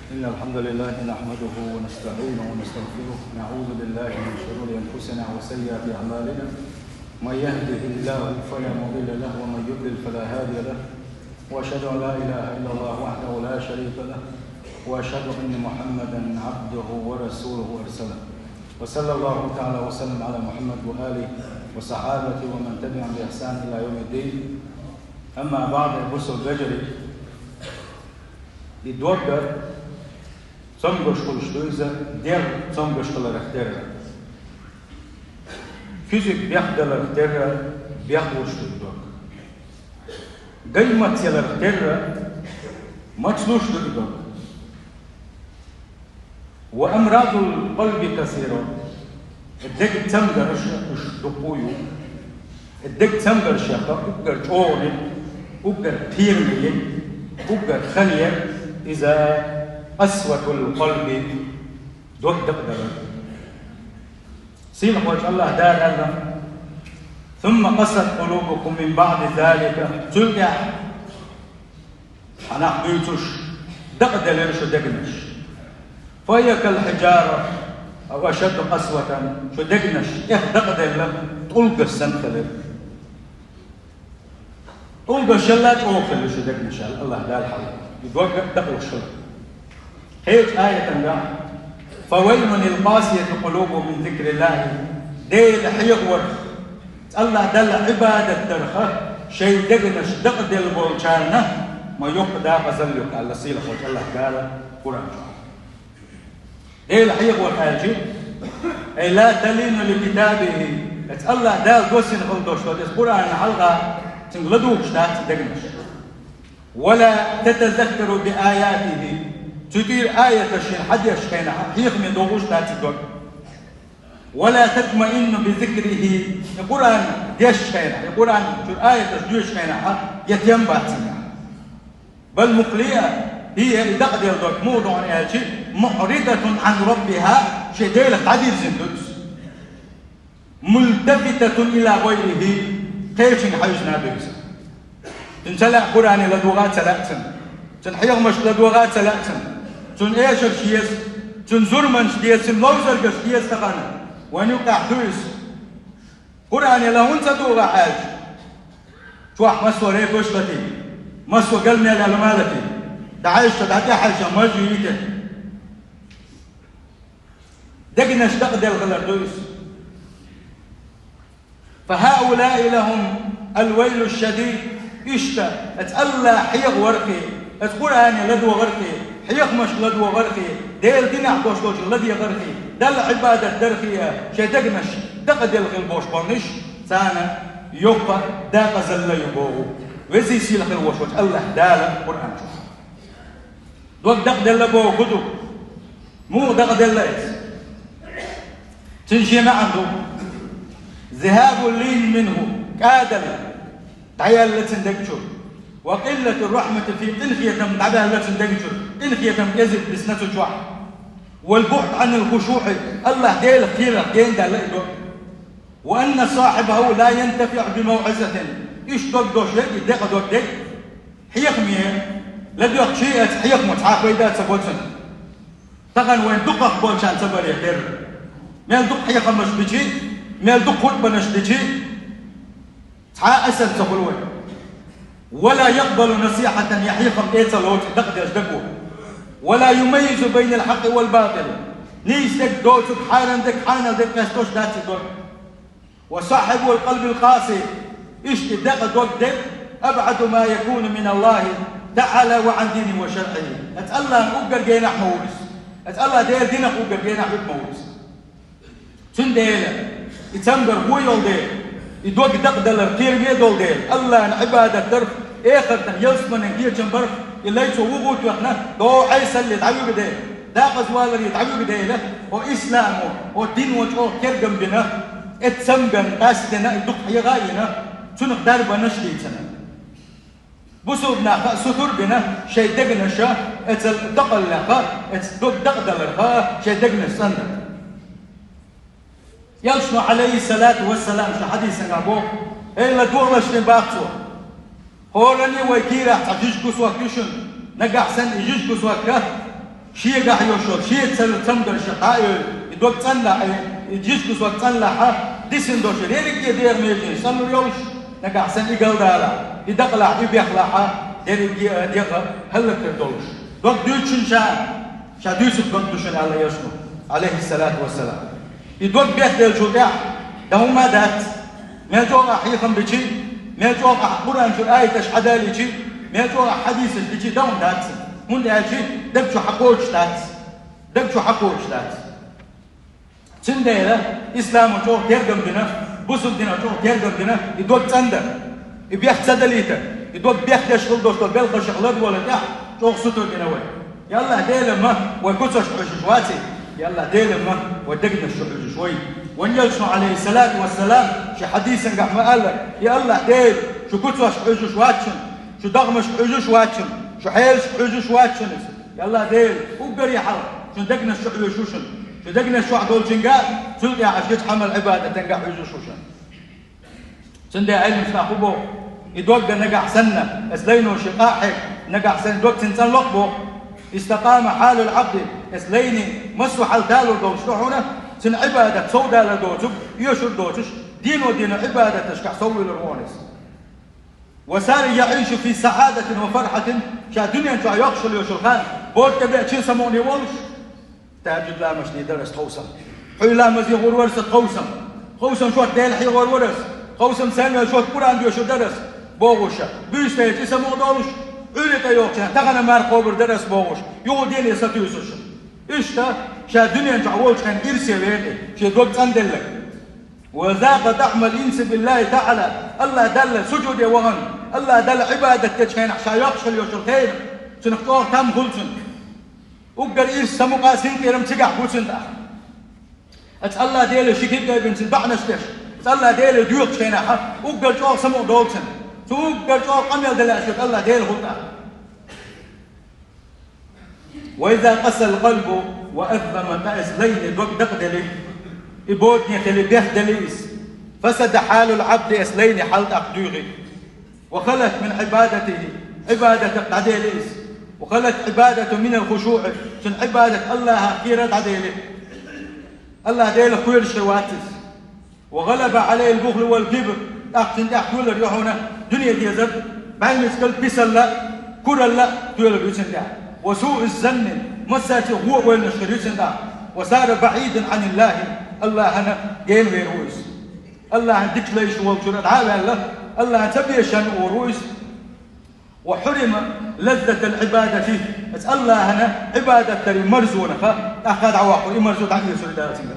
إن الحمد لله نحمده ونستعينه ونستغفره، نعوذ بالله من شرور أنفسنا وسيئات أعمالنا، من يهده الله فلا مضل له ومن يضلل فلا هادي له، وأشهد أن لا إله إلا الله وحده لا شريك له، وأشهد أن محمدا عبده ورسوله أرسله، وصلى الله تعالى وسلم على محمد وآله وصحابته ومن تبعهم بإحسان إلى يوم الدين. أما بعد، البصر البجري يتوقع Zomgoškolu der zomgoškola rechtera. Fizik bjahdala rechtera bjahdoškolu dok. Gajmat jela rechtera mačluškolu dok. وأمراض القلب كثيرة. الدق تمجر دقويو. الدق تمجر شاقة أقدر جوري أقدر بيرمي أقدر خلية إذا أسوة القلب دوك دقدر سيما وجه الله دار الله ثم قست قلوبكم من بعد ذلك تلقى أنا حبيتش دقدر شو دقنش فهي كالحجارة أو أشد قسوة شو دقنش دقدر لك تلقى السنخلب تلقى الشلات أوخل شو دقنش الله دار حلو يدوك دقل الشلات هيك آية تنقع فويل للقاسية قلوبهم من ذكر الله ديل حيغور الله دل عبادة درخة شيء دقنش دقد البولشانة ما يقدى غزلك على سيلة خوش الله قال قرآن ديل حيغور حاجي أي لا تلين لكتابه الله دال دوسين غلدوش قرآن حلقة تنغلدوك شتات دقنش ولا تتذكر بآياته تدير آية الشيء حد يشكينا حيخ من دوغوش تاتي ولا تطمئن بذكره القرآن يشكينا القرآن آية الشيء يشكينا يتيم باتنا بل مقلية هي إدقد يلدوك موضوع آية معرضة عن ربها شديلة عديد زندوس ملتفتة إلى غيره قيشن حيشنا بيسا تنسلع قرآن لدوغات سلأتن تنحيغ مش لدوغات سلأتن تن ايشر شيس تن زرمن شيس تن لوزر شيس تقنا وان يقع دويس قرآن له انت دوغا حاج توح مسوى ريك وشلتي مسوى قلمي على مالتي دعايش تدعي حاجة مجيئة دقنش دقدل غلر دويس فهؤلاء لهم الويل الشديد اشتا اتألا حيغ ورقي القرآن لدو غرقي حيخ مش لدو غرقي ديل دينا عدوش دوش لدي غرقي دل عبادة درقية شي دقنش دقد الغلبوش بانش سانا يوبا داق زل يبوغو وزي سيلخ الوشوش الله دال القرآن شوف دوك دق دل بوغو خدو مو دق دل تنشي ما عنده ذهاب اللين منه كادل تعيال لتندقشو وقلة الرحمة في إنخية تعبها لا تندقجر إنخية كذب بسنة جوع والبعد عن الخشوع الله ديل خيرة دين دا لا يدوك وأن صاحبه لا ينتفع بموعظة إيش دوش لك يدق دوك ديك حيق ميه لدوك شيء حيق متعاق ويدات سبوتن تغن وين دقق بولشان سبر يحير ميل دق حيق مش بجي ميل دق خطبة نش بجي تعاق أسد سبلوين ولا يقبل نصيحة يحيقم إيتالوت دقدر دقو ولا يميز بين الحق والباطل نيس دك دوتك حالا دك حانا دك نستوش داتي دوك وصاحب القلب القاسي اشتي دق دوك دك أبعد ما يكون من الله تعالى وعن دينه وشرعه أتألا أقر جينح مورس أتألا دير دينك أقر جينح مورس تنديلا يتنبر هو يولدير يدوق دقدلر تيرمي دول ديل الله ان عبادة درف اخرتن يلسمن هي جنبر اللي يسوقوت وحنا دو عيسى اللي تعبوا بديل دا قزوالر يتعبوا بديله واسلامه ودين وجهه كرجم بنا اتسمجن قاستنا يدق يغاينا تنق درب نشليتنا بسودنا ستر بنا شي دقنا شا اتدقل لها اتدق دقدلر شي دقنا سندر يلشنو عليه الصلاة والسلام شو حديث نقابو إلا دورش نباقتو هولني ويكيرا تجيش كسوا كيشن نقع سن يجيش كسوا كه شيء قاعد يوصل شيء تسمع الشقائق يدوق تنلا يجيش وقت تنلا ديسن دوش ريك يدير ميجي سنو يوش نقع سن يقل دالا يدقلع يبيخلع دير هلا كردوش دوق دوشن شا دوسك دوق دوشن على يسوع عليه الصلاة والسلام يدوق بيت الجودع ده ما دات ما جوع حيخم بيجي ما جوع قرآن في الآية تشهد ليجي ما جوع حديث بيجي دون دات من يجي دبشو حقوش دات دبشو حقوش دات سنديلا إسلام وجوه ترجم دينا بوسل دينا وجوه ترجم دينا يدوق تندر يبيخ تدليته يدوق بيخ يشغل دوستو بيلقى شغلات ولا تاع جوه سطر دينا وين يلا ديل ما ويكوتش شواتي يلا ديل ما ودقنا شوي ونجلسوا عليه الصلاة والسلام شي حديث قاع ما قال لك يلا ديل شو كوتش شواتشن شو دغمش شواتشن شو حيل شواتشن يلا ديل وقري حل شو دقنا شوشن شو دقنا شو عدول جنقال تلقي عشيت حمل عبادة تنقع شوشن سندي علم ساقبو يدوق نقع سنة اسلينو شقاحك نقع سنة دوق تنسان لقبو استقام حال العبد اسليني مسو حال دالو دوش تحونا سن عبادة سودا لدوتك يشر دوتش دينو دين عبادة تشكع سوي للمونس وسار يعيش في سعادة وفرحة شا دنيا شا يقشل يشر خان بود تبع شي سموني ولش تهجد لا مشني درس خوسم حي لا مزي غور ورس خوسم شو ديل حي غور ورس خوسم سنة شو قرآن يشر درس بوغوشا بيستي شي سمو دولش أولئك يوقشان تغنى مار قبر درس بوغوش يودين يستيوسش إيش شا دنيا جعوش كان إرسي ويني شا دوق تندلك وذاق طعم الإنس بالله تعالى الله دل سجود وغن الله دل عبادة تجهين عشا يقشل يشرتين سنختار تام غلسن وقر إرس سمقا سنكيرم تقع غلسن تا أتس الله ديل شكيب دايبن سنبعنا شتش أتس الله ديل ديوق شينا حق وقر جوع سمق دولسن وقر جوع قميل دلاشك الله ديل غلطا وإذا قسى القلب وأذم فأسلين دقدلي إبوتني خلي بيهدليس فسد حال العبد أسلين حال أقدوغي وخلت من عبادته عبادة قديليس وخلت عبادة من الخشوع شن عبادة الله كيرت عديلي الله ديل كل شواتس وغلب عليه البخل والكبر أحسن أحكول اليوحنا دنيا دي زد بعين مسكال بيسل لا كورا لا تولى بيسن وسوء الظن مساتي هو وين الشريسن دا وصار بعيدا عن الله الله هنا جين ويرويس الله عندك ليش والجرد عالة الله تبي شان ورويس وحرم لذة العبادة فيه بس الله هنا عبادة تري مرزونة فأخذ عواقب مرزون عن يسوع دارتنا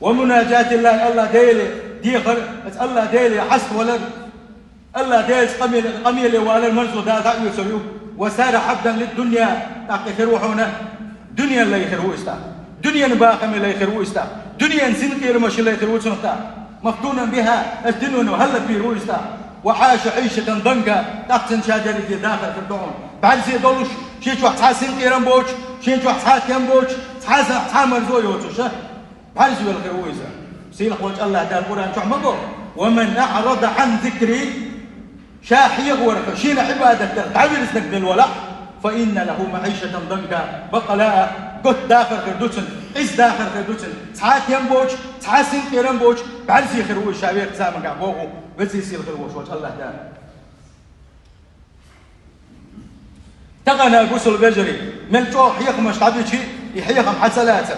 ومناجاة الله ديلي ديخر بس الله ديلي حسب ولد الله ديل قميل ولا المرزو دا يسوع وسار عبدا للدنيا تاقي روحنا دنيا لا يخرو استا دنيا باقم لا يخرو استا دنيا سنكير مش لا يخرو استا مفتونا بها الدنيا وهلا في رو استا وعاش عيشة ضنكا تحت شاجر في داخل في الدعون بعد زي دولش شي شو حاسين كيران بوش شي شو حاسات كم بوش حامر زو يوتش بعد زي الخرو استا سيلخ وجه الله دا القران شو مبو ومن اعرض عن ذكري شاحي ورقه شين عبادة تعبير اسمك بالولاء فإن له معيشة ضنكا بقلاء قد داخل خردوتن إز داخل خردوتن ساعات ينبوش ساعات سنك ينبوش بعد زي خروش شابير سامك عبوغو بزي سيل خروش وجه الله دا تغنى قسل بجري من جوح يخمش عبيشي يحيخم حسلاته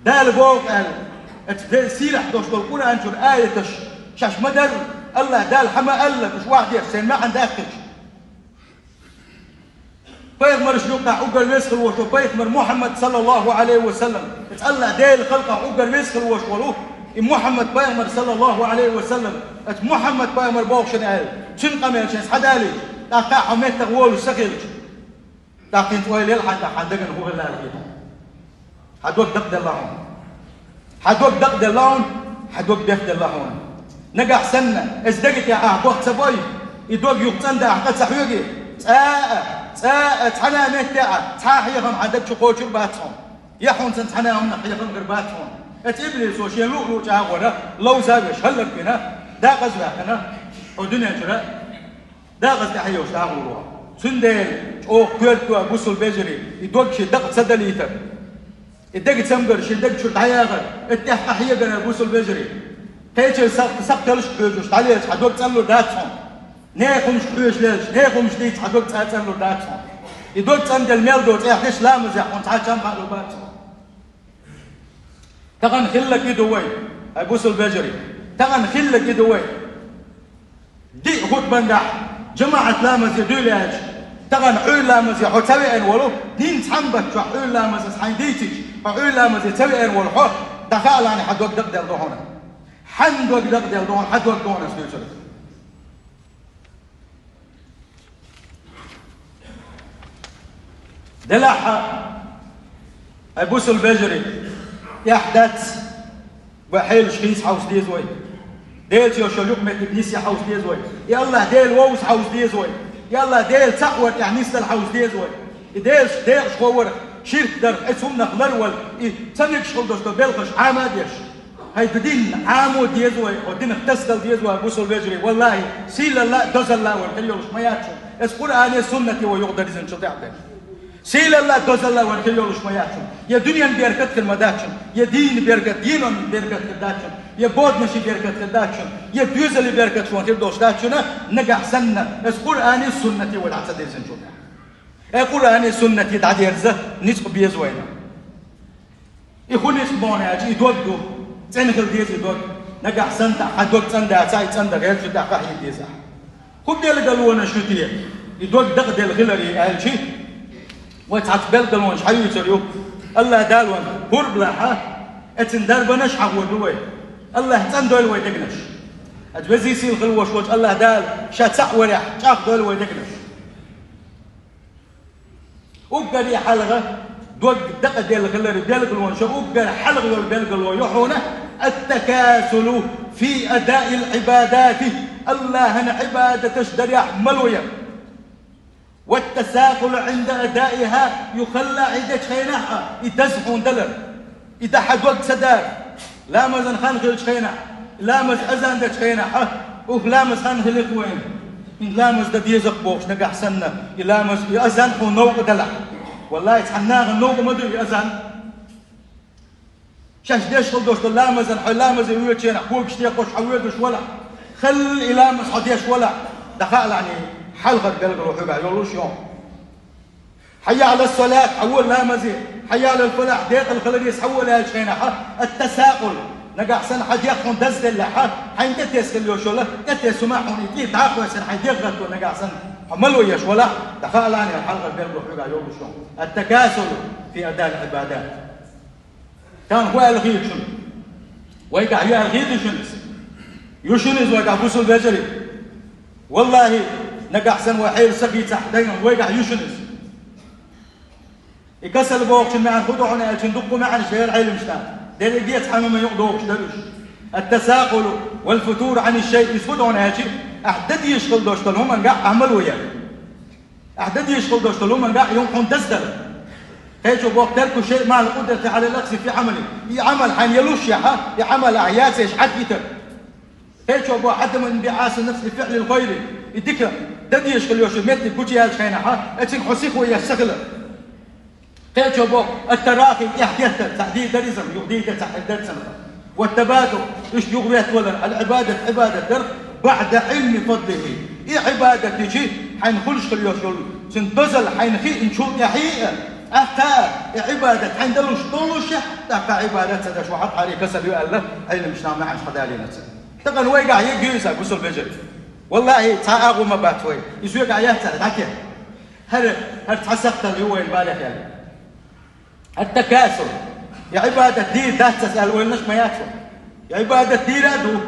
دال بوغ قال سيلح دوش بالقرآن شو الآية شاش مدر الله دال حما ألف مش واحد يحسن ما عندكش بيغمر شنوقع عقر ويسخل وشو بيغمر محمد صلى الله عليه وسلم الله ديل خلقه عقر ويسخل وشو محمد بيغمر صلى الله عليه وسلم محمد بيغمر بوغشن قال شن قميل شن حد قالي تاقع حميت تغول وسخل تاقين تويل يلحق حدقن هو الله كده حدوك دقد اللهون حدوك دقد اللهون حدوك دقد اللهون نقع سنة ازدقت يا وقت سبوي يدوق يقتن ده قد سحوقي تحنا متاع تحيهم عندك شقوش باتهم يحون تنحناهم نحيهم غرباتهم اتبليس وش يلوء تعاونا لو سابش هلك بنا دا غزوة هنا ودنيا جرا دا غزة حيوش تعاوروا سندل أو كيرتوا بوصل بجري يدوق شيء دق سدليته الدق تسمبر شيء دق شو تعياغر التحقق حيا جنا بوصل بجري تيجي سق تلش بيجوش تعليش حدوق تسلو داتهم نيخمش بيش ليش نيخمش ليش حدوق تسلو داتهم يدوق تسندل ميلدو تيحكيش لامز يحون تعال قالوا باتهم تغن خلك يدوي بوصل بجري تغن خلك يدوي دي خد بندح جماعة لامز يدوليج تغن عول لامز يحو تسوي ان ولو دين تحمبك شو عول لامز حين ديتك عول لامز يسوي ان ولو حو دخل يعني حد وقت دقدل دوهنا حد وقت دقدل دوهنا حد وقت دوهنا سنوشر دلحة بوصل البجري يحدث وحيل شخيص حوس ديزوي ديل شو لقمة بنيسي حوس ديزوي يلا ديل ووس حوس ديزوي يلا ديل تقوى يعني نسل حوس ديزوي ديل شخور شرك در اسمنا خلرول تنك شغل دوستو بلغش عاماديش هاي بدين عامو ديزوي ودين اختستل ديزوي بوصل البجري والله سيل الله دوز الله والكليوش ما ياتشو اس قرآن سنتي ويقدر يزن شو تعبين سيل الله دوز الله والكليوش ما ياتشو يا دنيا بيركت كلمداتشو يا دين بيركت دينون بيركت كداتشو يا بود ماشي بيركت كداتشو يا بيوزل بيركت شو تبدوش داتشو نجح سنة اس قرآن سنتي والعتد يزن شو قرآن سنتي تعدي رزه نسق بيزوينا يخون يسمعنا أجي يدودو تنخل ديز يدود نجح سنة حدود سنة عتاي سنة غير شو دقة هي ديزه خد ديال قالونا شو تيه يدود دق ديال غلري قال شيء وتعتبل قالون شحال يسريو الله دالون قرب لها اتندار بنش حودوي الله تندول وي دقنش اتبزي سيل خلوش وش الله دال شاتع ورح شاف دول وي دقنش وقال حلقه دوق دق ديال غلري ديال قالون شو وقال حلقه ديال قالون يحونه التكاسل في اداء العبادات الله هنا عباده تشدر يحمل ويا والتساقل عند أدائها يخلى عدة خيناها يتزحون دلر إذا حد وقت سدار لا مزن خان خلش خينا لا مز أزان دش خينا لا مز خان خلك وين إن لا مز ده يزق بوش نجح سنة لا مز يأذن هو نوق دلع والله يتحناه النوق ما دري يأذن شاش ديش خل دوش لا مزن لا مز يوجد شيء نحوق شتي قش حويدش ولا خل إلى مز حديش ولا دخل يعني حلقة قلب روحي بعد يقولوش يوم حي على الصلاة حول لا مزيد حي على الفلاح ديق الخلريس حول يا شيخنا التساقل نقع سن حد يخون دز اللحى حين تتيس اللي وشوله تتيس سماحون يتيه تعقوا سن حد يغلطوا نقع سن حملوا يش ولا دخل عني الحلقة قلب روحي بعد يقولوش يوم التكاسل في أداء العبادات كان هو الغير شنو ويقع هي الغير شنو يشنز ويقع بوصل بجري والله نقع سن وحيل سقي تحدين ويقع يشنز يكسل بوقت معن خدوعنا يتندقوا معن شير علم مشتان دلقيت حمام يقضوش دلوش التساقل والفتور عن الشيء يسخدونا هاتي أحدد يشغل دوشتل هم نقع عملوا يعني أحدد يشغل دوشتل هم نقع يوم تزدل هيجوا بوقت تركوا شيء مع القدرة على الأقص في عمله يعمل حين يلوش يعمل أعياس يشحد يتر هيجوا بوقت حد من انبعاث النفس لفعل الغير يدك دد يشغل يوش ميت كوتي هالشينة اتن حسيك ويا الشغلة هيجوا بوقت التراخي يحدث تعديل درزم يغدي تحديد سنة والتبادل ايش يغويت ولا العبادة عبادة در بعد علم فضله ايه عبادة تجي حين خلش اليوشول سنبزل حين خي نشوف يحيئة أحتا عبادة حين دلوش طولوش تحت عبادة سدش وحط عليه كسل يؤلف علم مش نعم عن حدا نفسه تقل ويقع يجيزا بسل بجر والله تعاقوا ما باتوي يسوي قاعد يحتل حكي هل تحسقت اللي هو البالغ يعني التكاسل يا عبادة دير ذات تسأل وينش ما ياتو يا عبادة دير أدو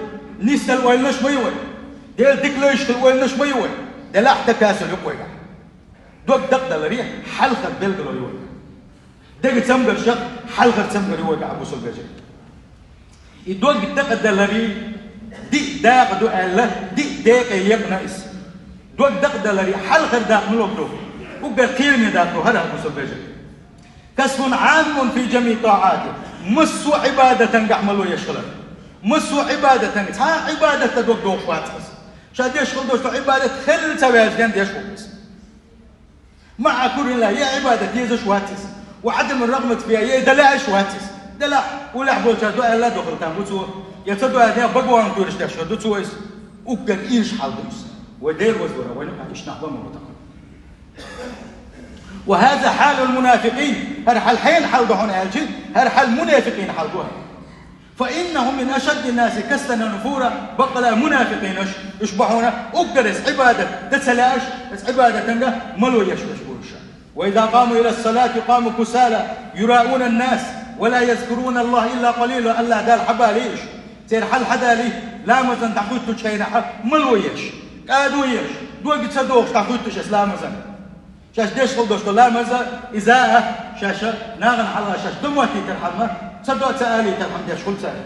نسأل وينش ما يوي دير ديكليش وينش ما يوي دلع تكاسل يقوي دوك دق دلري حلقة بلغلو يوي دق تمبر شق حلقة تمبر يوي أبو سلبجي يدوك دق دلري دي داق دو ألا دي داق يقناس دوك دق دلري حلقة داق ملوكلو وقال كلمة داقلو هذا أبو سلبجي كسب عام في جميع طاعاته مسوا عبادة قعملوا يشغل مسوا عبادة تا عبادة تدوق دوش واتحس شاد يشغل دوش عبادة خل تبعش جند يشغل مع كل الله يا عبادة يزش واتس وعدم الرغبة فيها يدلعش واتس دلع ولا بولش دعاء لا دخل تام بتسو يتصدوا هذا بقوان كورش تشو دوتسويس وكان إيش حالدوس ودير وزورة وين إيش نحضر مبتكر وهذا حال المنافقين هر حال حين حال دهون أجل هر حال منافقين حال دهون فإنهم من أشد الناس كسلا نفورا بقى منافقين يشبهون أقدرس عبادة تسلاش عبادة تنجا ملو يشوش وإذا قاموا إلى الصلاة قاموا كسالى يراؤون الناس ولا يذكرون الله إلا قليلا الله دال حباليش تير حل حدالي لا مزن تحويتو شيء نحل ملويش قادويش دوق تصدوق تحويتو لا مزن شاش ديش خلدوش لا مزن إذا شاشة ناغن حلا شاش دموتي ترحمه تصدوق تسألي ترحم ديش خل سألي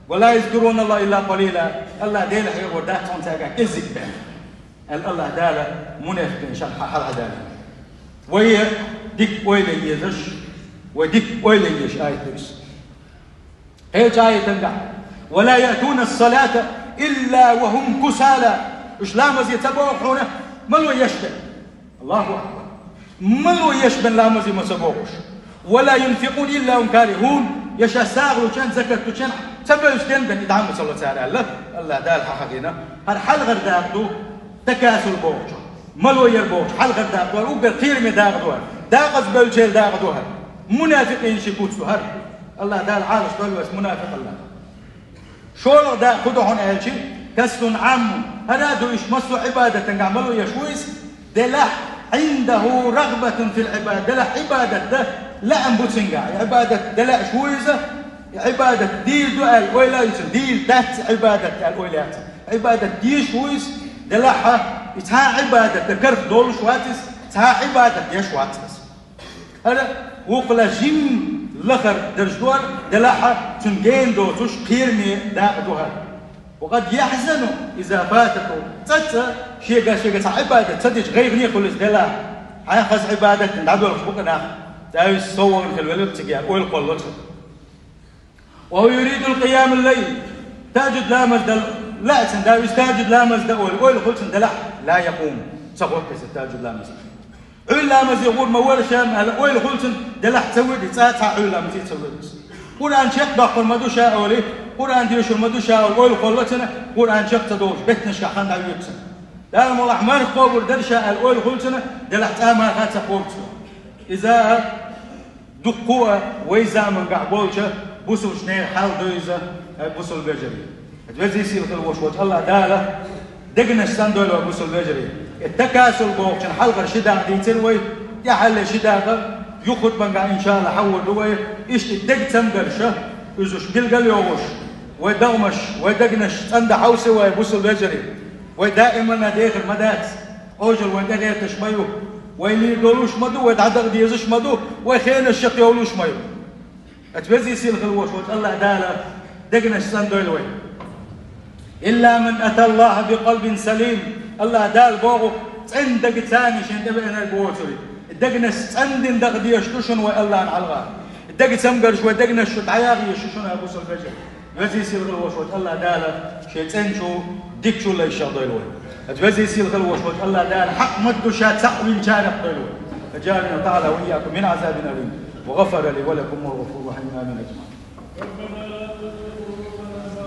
ولا يذكرون الله إلا قليلا الله ديل حيور داتون تاقا كزيك بان الله دال منافق إن شاء الله حل حدالي وهي ديك ويلي يزش وديك ويلي يش آية ترس هيك آية تنقع ولا يأتون الصلاة إلا وهم كسالى إيش لامز يتبوحون ملو يشبه الله أكبر ملو يشبه لامز يمسبوحش ولا ينفقون إلا هم كارهون يشا ساغلو كان زكاة كان تبعوش كان بن إدعام صلى الله عليه وسلم الله دال حقنا هل حل غير داقدو تكاسل بوحش ملو يربوحش حل غير داقدو وقر قير مداقدوها داقز بلجيل داقدوها منافقين شكوتسو هر الله دال عارش دولوس منافق الله شولو دا خدو هون أهلشي كسون عامو هرادو إيش مسو عبادة تنعملو يشويس دلح عنده رغبة في العبادة دلح عبادة ده لا أنبوتسنجا عبادة دلح شويزة عبادة ديل دؤل ويلا يسن ديل دات عبادة الويلات عبادة دي شويس دلحها يتها عبادة تكرف دول شواتس تها عبادة دي شواتس هذا وقلا جيم لخر درجدوار دلحة تنجين دو توش قيرمي داقدوها وقد يحزنوا إذا فاتته تتا شيئا عبادة تدش غيبني خلص دلا حيخز عبادة ندعو الخبقنا داوي صور في الولد تقيا ويلقل وهو يريد القيام الليل تاجد لامز دل لا تنداوي تاجد لامز دول ويلقل دلح لا يقوم صغوك تاجد لامز علا مزي يقول موال شام ويل خلصن دلح تسوي تساتها علا مزي تسوي قرآن شق داخل مدو شاء أولي قرآن ديوش مدو شاء ويل خلصنا قرآن شق تدوش بيتنا شقان داويتنا لا والله ما نقول درشا الويل خلصنا دلح تأمر هات قوت إذا دقوا وإذا من قعبولشة بوسو شنير حال دويزة بوسو البجري تبزي يصير الوش الله داله دقنا السندول وبوسو البجري التكاسل بوقشن حلقة شداق دي تروي يحل شداق يخد بنقع إن شاء الله حول دوي إيش الدق تمقرشه إزوش قلقل يوغش ويدغمش ويدقنش تند حوسي ويبوس البجري ودائما داخل مدات أوجل ويدغير تشميو ويلي دولوش مدو ويتعدق ديزش مدو ويخين الشق يولوش ميو أتبزي يسيل خلوش الله دالا دقنش سندول وي إلا من أتى الله بقلب سليم الله دال بوغو عندك ثاني شن تبعنا البوتري دقنس عندن دغدي شتوشن والله على الغار دق سمقر شو دقنس شو تعياغي شتوشن ابو سلفجر يزي يصير الوشوت الله دال شيطان شو ديك شو لا يشاضيلو تبزي يصير الوشوت الله دال حق مدو شات سقوين شارق ديلو فجعلنا تعالى واياكم من عذاب اليم وغفر لي ولكم والغفور الرحيم امين اجمعين.